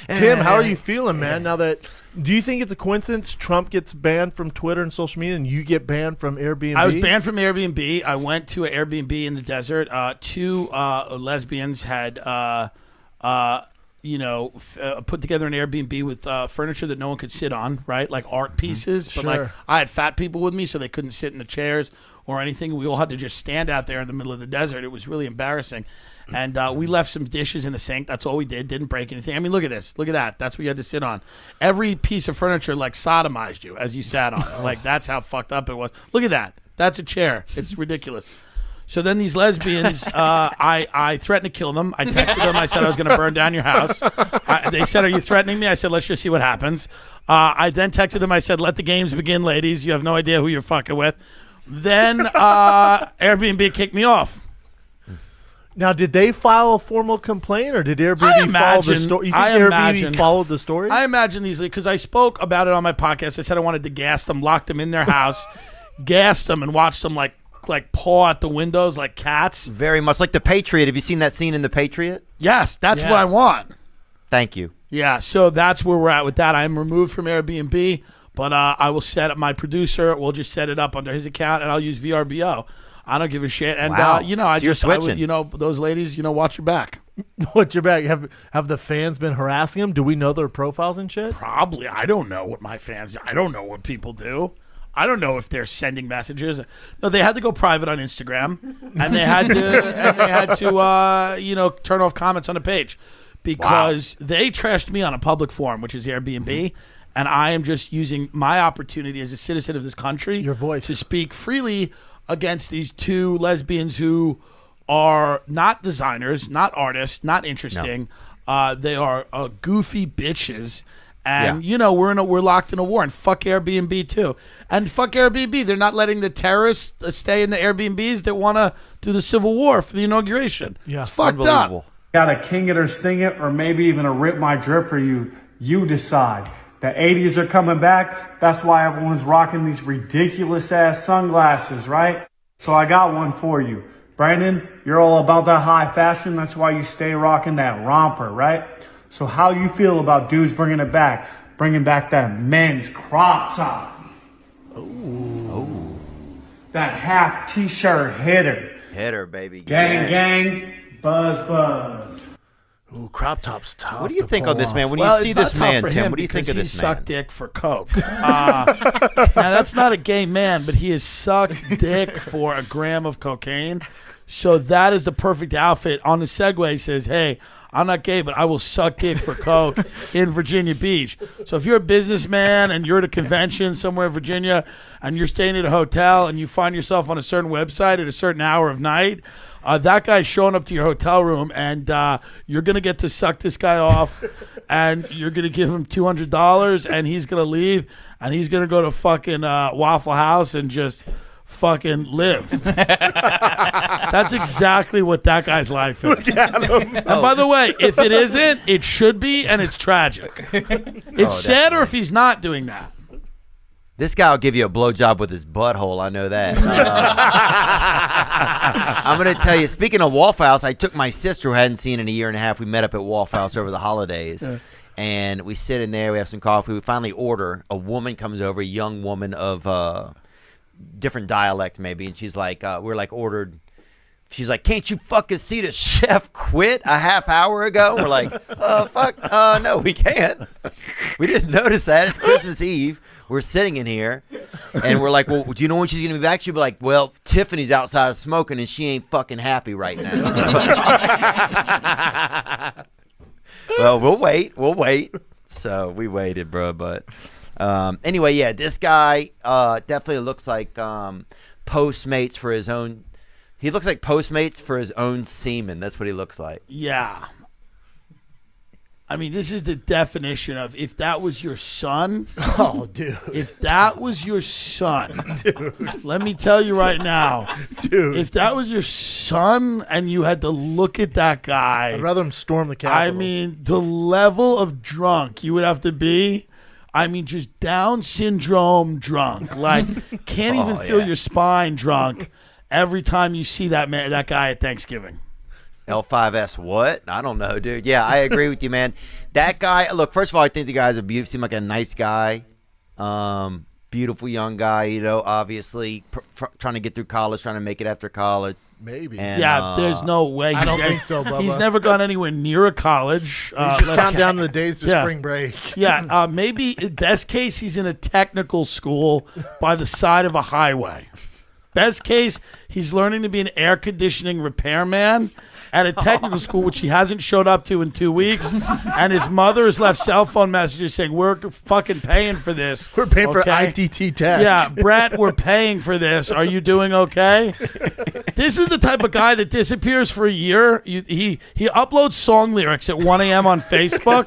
Tim, how are you feeling, man? Now that, do you think it's a coincidence Trump gets banned from Twitter and social media, and you get banned from Airbnb? I was banned from Airbnb. I went to an Airbnb in the desert. Two lesbians had, put together an Airbnb with furniture that no one could sit on, right? Like art pieces. But like I had fat people with me, so they couldn't sit in the chairs or anything. We all had to just stand out there in the middle of the desert. It was really embarrassing. And we left some dishes in the sink. That's all we did. Didn't break anything. I mean, look at this. Look at that. That's what you had to sit on. Every piece of furniture like sodomized you as you sat on it. Like that's how fucked up it was. Look at that. That's a chair. It's ridiculous. So then these lesbians, I threatened to kill them. I texted them. I said I was going to burn down your house. They said, "Are you threatening me?" I said, "Let's just see what happens." I then texted them. I said, "Let the games begin, ladies. You have no idea who you're fucking with." Then Airbnb kicked me off. Now, did they file a formal complaint, or did Airbnb follow the story? You think Airbnb followed the story? I imagine these, because I spoke about it on my podcast. I said I wanted to gas them, lock them in their house, gas them, and watch them like paw at the windows like cats. Very much like The Patriot. Have you seen that scene in The Patriot? Yes, that's what I want. Thank you. Yeah, so that's where we're at with that. I am removed from Airbnb, but I will set up my producer. We'll just set it up under his account, and I'll use VRBO. I don't give a shit. And, you're switching. Those ladies, watch your back. Watch your back. Have the fans been harassing them? Do we know their profiles and shit? Probably. I don't know what I don't know what people do. I don't know if they're sending messages. No, they had to go private on Instagram, and they had to, turn off comments on the page because they trashed me on a public forum, which is Airbnb. And I am just using my opportunity as a citizen of this country, your voice, to speak freely against these two lesbians who are not designers, not artists, not interesting. No. They are goofy bitches. And, we're locked in a war. And fuck Airbnb, too. And fuck Airbnb. They're not letting the terrorists stay in the Airbnbs that want to do the Civil War for the inauguration. Yeah. It's fucked up. Got a king it or sing it, or maybe even a rip my drip for you. You decide. The 80s are coming back. That's why everyone's rocking these ridiculous-ass sunglasses, right? So I got one for you. Brandon, you're all about that high fashion. That's why you stay rocking that romper, right? So how you feel about dudes bringing it back? Bringing back that men's crop top. Oh. That half t-shirt hitter. Hitter, baby. Gang, buzz. Ooh, crop top's tough. What do you think of this man? When you see this man, Tim, what do you think of this man? He sucked dick for coke. Now, that's not a gay man, but he has sucked dick for a gram of cocaine. So that is the perfect outfit. On the segue, says, "Hey, I'm not gay, but I will suck dick for coke in Virginia Beach." So if you're a businessman and you're at a convention somewhere in Virginia and you're staying at a hotel and you find yourself on a certain website at a certain hour of night, that guy's showing up to your hotel room, and you're going to get to suck this guy off, and you're going to give him $200, and he's going to leave, and he's going to go to fucking Waffle House and just fucking live. That's exactly what that guy's life is. And by the way, if it isn't, it should be, and it's tragic. It's sad, or if he's not doing that. This guy will give you a blowjob with his butthole. I know that. I'm going to tell you, speaking of Waffle House, I took my sister who I hadn't seen in a year and a half. We met up at Waffle House over the holidays. And we sit in there. We have some coffee. We finally order. A woman comes over, a young woman of different dialect maybe. And she's like, ordered. She's like, "Can't you fucking see the chef quit a half hour ago?" We're like, fuck. No, we can't. We didn't notice that. It's Christmas Eve. We're sitting in here, and we're like, "Well, do you know when she's going to be back?" She'll be like, "Well, Tiffany's outside smoking, and she ain't fucking happy right now." Well, we'll wait. So we waited, bro. But anyway, yeah, this guy definitely looks like Postmates for his own. He looks like Postmates for his own semen. That's what he looks like. Yeah. I mean, this is the definition of if that was your son. Oh, dude. If that was your son. Dude. Let me tell you right now. Dude. If that was your son and you had to look at that guy. I'd rather him storm the Capitol. I mean, the level of drunk you would have to be. I mean, just Down syndrome drunk. Like, can't even feel your spine drunk every time you see that guy at Thanksgiving. L5S what? I don't know, dude. Yeah, I agree with you, man. That guy, look, first of all, I think the guy's seemed like a nice guy. Beautiful young guy, you know, obviously trying to get through college, trying to make it after college. Maybe. And, Yeah, there's no way. I don't think so, Bubba. He's never gone anywhere near a college. He's just counting down the days to spring break. Yeah, maybe best case he's in a technical school by the side of a highway. Best case he's learning to be an air conditioning repairman at a technical school, which he hasn't showed up to in 2 weeks, and his mother has left cell phone messages saying, "We're fucking paying for this. We're paying for ITT Tech." Yeah, Brett, we're paying for this. Are you doing okay?" This is the type of guy that disappears for a year. He uploads song lyrics at 1 a.m. on Facebook.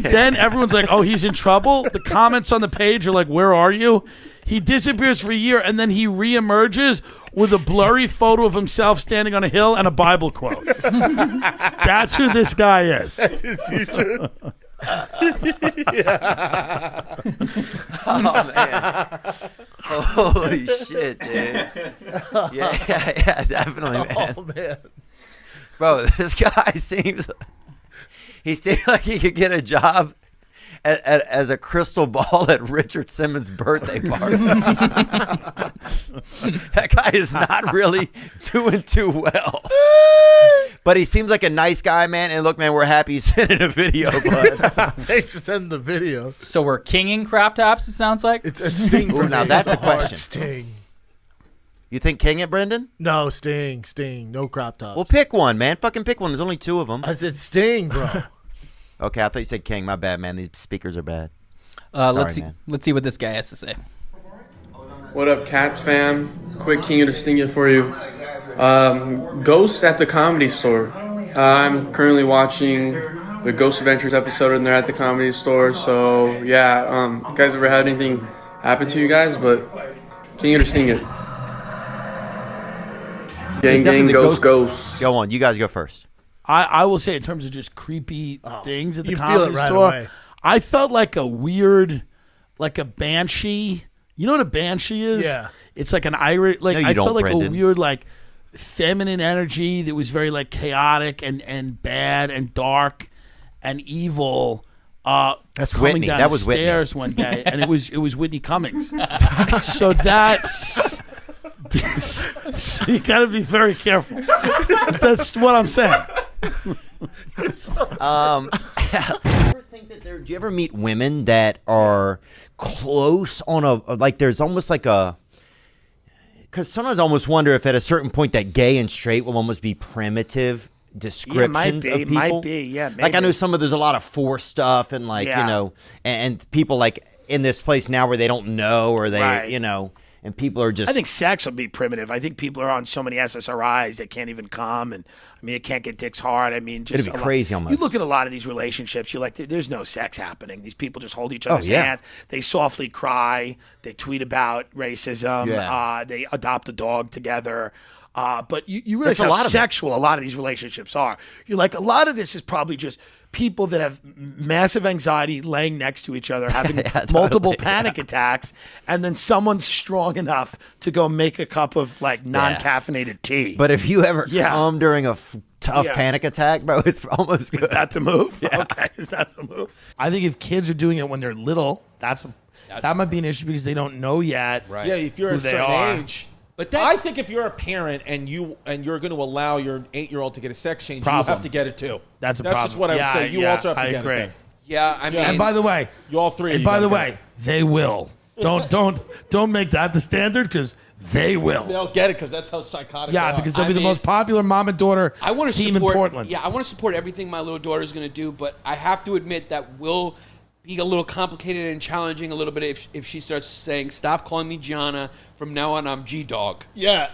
Then everyone's like, "Oh, he's in trouble." The comments on the page are like, "Where are you?" He disappears for a year, and then he reemerges with a blurry photo of himself standing on a hill and a Bible quote. That's who this guy is. His future. Oh, man. Holy shit, dude. Yeah, definitely, man. Oh, man. Bro, this guy seems like he could get a job as a crystal ball at Richard Simmons' birthday party. That guy is not really doing too well. But he seems like a nice guy, man. And look, man, we're happy he's sending a video, bud. Thanks for sending the video. So we're kinging crop tops, it sounds like? It's Sting for Ooh, now me. that's a Oh, question. it's Sting. You think king it, Brendan? No, Sting. No crop tops. Well, pick one, man. Fucking pick one. There's only 2 of them. I said Sting, bro. Okay, I thought you said king. My bad, man. These speakers are bad. Let's man. see what this guy has to say. What up, Cats fam? Quick King of Distinguished for you. Ghosts at the Comedy Store. I'm currently watching the Ghost Adventures episode, and they're at the Comedy Store. So yeah, you guys ever had anything happen to you guys? But King of Distinguished. Gang, gang, ghost, ghost. Go on. You guys go first. I will say in terms of just creepy things at the you feel Comedy it right Store, away. I felt like a weird, like a banshee. You know what a banshee is? Yeah. It's like an Irish, like No, you I don't, felt like Brendan. a weird, like feminine energy that was very like chaotic and bad and dark and evil. That's coming Whitney. down That the was Whitney. stairs one day, and it was Whitney Cummings. So that's. So you got to be very careful. That's what I'm saying. Do you ever meet women that are close on like there's almost like because sometimes I almost wonder if at a certain point that gay and straight will almost be primitive descriptions of people. Might be, yeah. Maybe. Like I know there's a lot of forced stuff and like, Yeah. you know, and people like in this place now where they don't know or they, Right. you know, and people are just. I think sex will be primitive. I think people are on so many SSRIs they can't even come, and I mean, they can't get dicks hard. I mean, just It'd be crazy almost. You look at a lot of these relationships, you're like, there's no sex happening. These people just hold each other's yeah. hands. They softly cry. They tweet about racism. Yeah. They adopt a dog together. But you realize There's a how lot of it. sexual a lot of these relationships are. You're like, a lot of this is probably just people that have massive anxiety laying next to each other, having multiple panic attacks, and then someone's strong enough to go make a cup of like non-caffeinated tea. But if you ever Yeah. come during a tough Yeah. panic attack, bro, it's almost good. Is that the move? Yeah. Okay, is that the move? I think if kids are doing it when they're little, that might be an issue because they don't know yet. Right. Yeah, if you're who a they certain are. age. But I think if you're a parent and you're going to allow your 8-year-old to get a sex change, you have to get it too. That's a That's problem. just what I would say. You also have to I get agree. it. Yeah, I mean, And by the way, You all three. and you by the gotta get way, they will. Don't make that the standard because they will. They'll get it because that's how psychotic they Yeah, are. because they'll I be the mean, most popular mom and daughter I want to team support. in Portland. Yeah, I want to support everything my little daughter's going to do, but I have to admit that will be a little complicated and challenging a little bit if she starts saying, "Stop calling me Gianna. From now on, I'm G Dog. Yeah,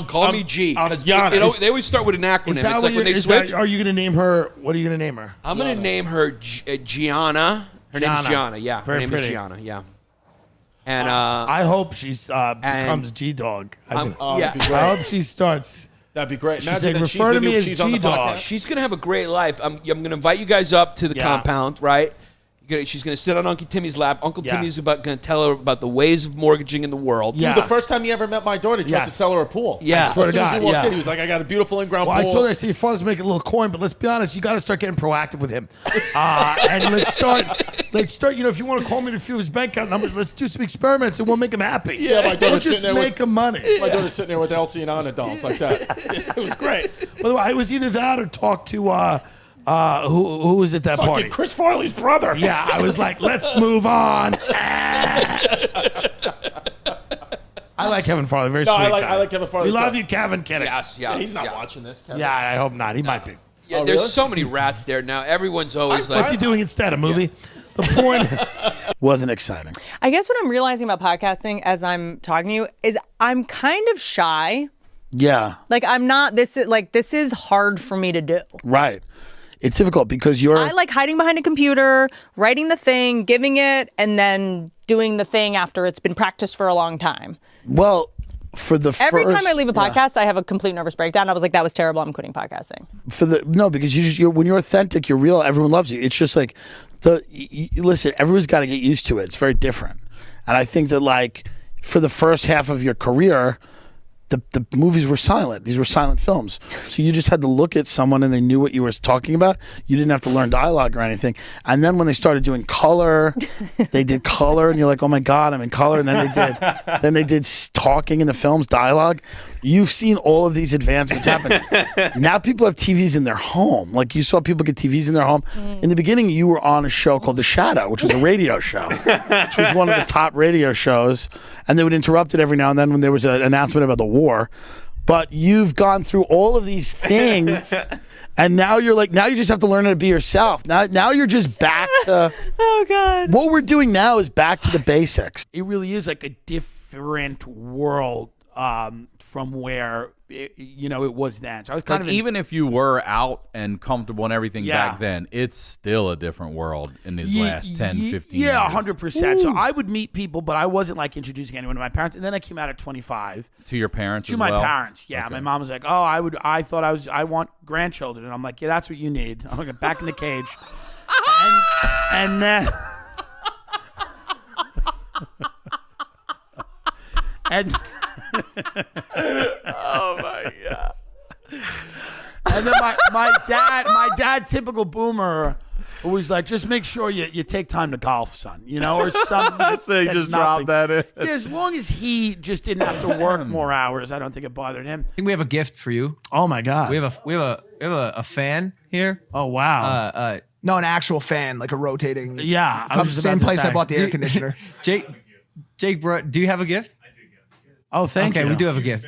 Call me G." I'm Because Gianna. they always start with an acronym. Is that It's what like when they is switch. that, are you going to name her? What are you going to name her? I'm going to name her Gianna. Her name's Gianna. Gianna. Yeah, Very her name pretty. is Gianna. Yeah. And I hope she becomes G Dog. yeah. that'd be I great. hope she starts. That'd be great. She's Imagine saying, that she's refer the to me new. as She's on the G-Dog. podcast. she's gonna have a great life. I'm gonna invite you guys up to the Yeah. compound, right? You She's gonna sit on Uncle Timmy's lap. Uncle Yeah. Timmy's gonna tell her about the ways of mortgaging in the world. Yeah. The first time he ever met my daughter, he tried to sell her a pool. Yeah. As soon as he God, walked yeah. in, he was like, I got a beautiful in-ground Well, pool. I told her, I said, your father's making a little coin, but let's be honest, you got to start getting proactive with him. And let's start, if you want to call me to a few of his bank account numbers, let's do some experiments and we'll make him happy. Yeah, my daughter's We'll just sitting there make him money. My daughter's sitting there with Elsie and Anna dolls like that. It was great. By the way, I was either that or talk to, who was at that Fucking party? Chris Farley's brother. Yeah, I was like, let's move on. I like Kevin Farley, very sweet I guy. like Kevin Farley. We love you, Kevin. Kidding. Yes, yeah. He's not yeah. watching this, Kevin. Yeah, I hope not. He might be. Yeah, Oh, there's really? so many rats there now. Everyone's always What's he like, doing instead? A movie? The point wasn't exciting. I guess what I'm realizing about podcasting as I'm talking to you is I'm kind of shy. Yeah, Like I'm not. This is hard for me to do. right. It's difficult because you're. I like hiding behind a computer, writing the thing, giving it, and then doing the thing after it's been practiced for a long time. Well, for the Every first, time I leave a podcast, I have a complete nervous breakdown. I was like, that was terrible. I'm quitting podcasting. Because when you're authentic, you're real. Everyone loves you. It's just like listen. Everyone's got to get used to it. It's very different, and I think that like for the first half of your career, the movies were silent. These were silent films. So you just had to look at someone and they knew what you were talking about. You didn't have to learn dialogue or anything. And then when they started doing color, they did color and you're like, oh my God, I'm in color. And then they did talking in the films, dialogue. You've seen all of these advancements happen. Now people have TVs in their home. Like you saw people get TVs in their home. In the beginning, you were on a show called The Shadow, which was a radio show, which was one of the top radio shows. And they would interrupt it every now and then when there was an announcement about the war. But you've gone through all of these things. And now you just have to learn how to be yourself. Now you're just back to. Oh God. What we're doing now is back to the basics. It really is like a different world from where it was then. So I was kind Like, of even if you were out and comfortable and everything back then, it's still a different world in these last 10, 15 years. Yeah, 100%. So I would meet people, but I wasn't like introducing anyone to my parents. And then I came out at 25. To your parents To as my well? parents, yeah. Okay. My mom was like, "Oh, I want grandchildren," and I'm like, "Yeah, that's what you need." I'm like, back in the cage, and then, and oh my God! And then my dad, typical boomer, was like, "Just make sure you take time to golf, son," or something. So you just dropped that in. Yeah, as long as he just didn't have to work more hours, I don't think it bothered him. I think we have a gift for you. Oh my God. We have a fan here. Oh wow. No, an actual fan, like a rotating. Yeah, I was just same about to place I say. bought the air conditioner. Jake, bro, do you have a gift? Oh, thank you. Okay, we do have a gift.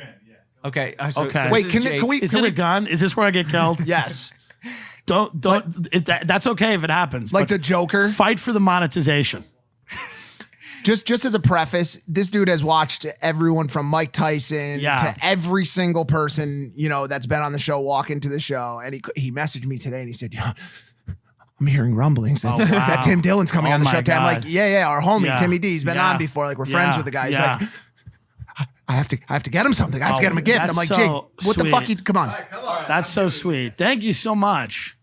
Okay. Okay. Wait, can we? Is it a gun? Is this where I get killed? Yes. Don't. That's okay if it happens. Like but the Joker. Fight for the monetization. Just as a preface, this dude has watched everyone from Mike Tyson to every single person that's been on the show walk into the show, and he messaged me today and he said, "Yeah, I'm hearing rumblings that Tim Dillon's coming on the show." I'm like, yeah, our homie Timmy D's been on before. Like we're friends with the guy. He's like, I have to get him something. I have to get him a gift. I'm like, so Jake, what the fuck? sweet. Come on. That's so sweet. Thank you so much.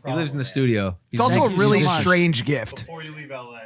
He lives in the studio. It's also a really so much. strange gift. Before you leave LA,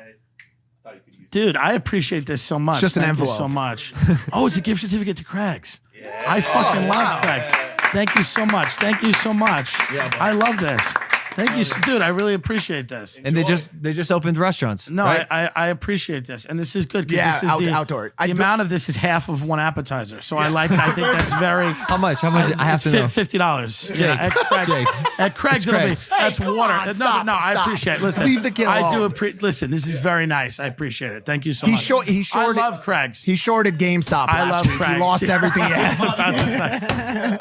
thought you could use Dude, I appreciate this so much. It's just an Thank envelope. you so much. Oh, it's a gift certificate to Craig's. I fucking love Craig's. Thank you so much. Thank you so much. I love this. Thank you, dude. I really appreciate this. And they just opened restaurants. No, right? I appreciate this, and this is good. Yeah, this is outdoor. The amount of this is half of one appetizer, so I think that's very. How much? I have to know. $50. Yeah, at Craig's. Jake. At Craig's, It's it'll be. Craig's. That's Hey, come water. on, No, stop, I stop. appreciate it. Listen, Leave the kid I do alone. listen. This is very nice. I appreciate it. Thank you so He much. shorted. I love Craig's. He shorted GameStop I last love week. Craig's. He lost everything he had.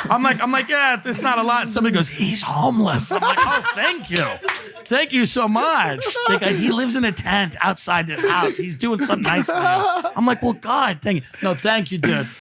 I'm like, yeah, it's not a lot. And somebody goes, he's homeless. I'm like, oh, thank you. Thank you so much. They go, he lives in a tent outside this house. He's doing something nice for you. I'm like, well, God, thank you. No, thank you, dude.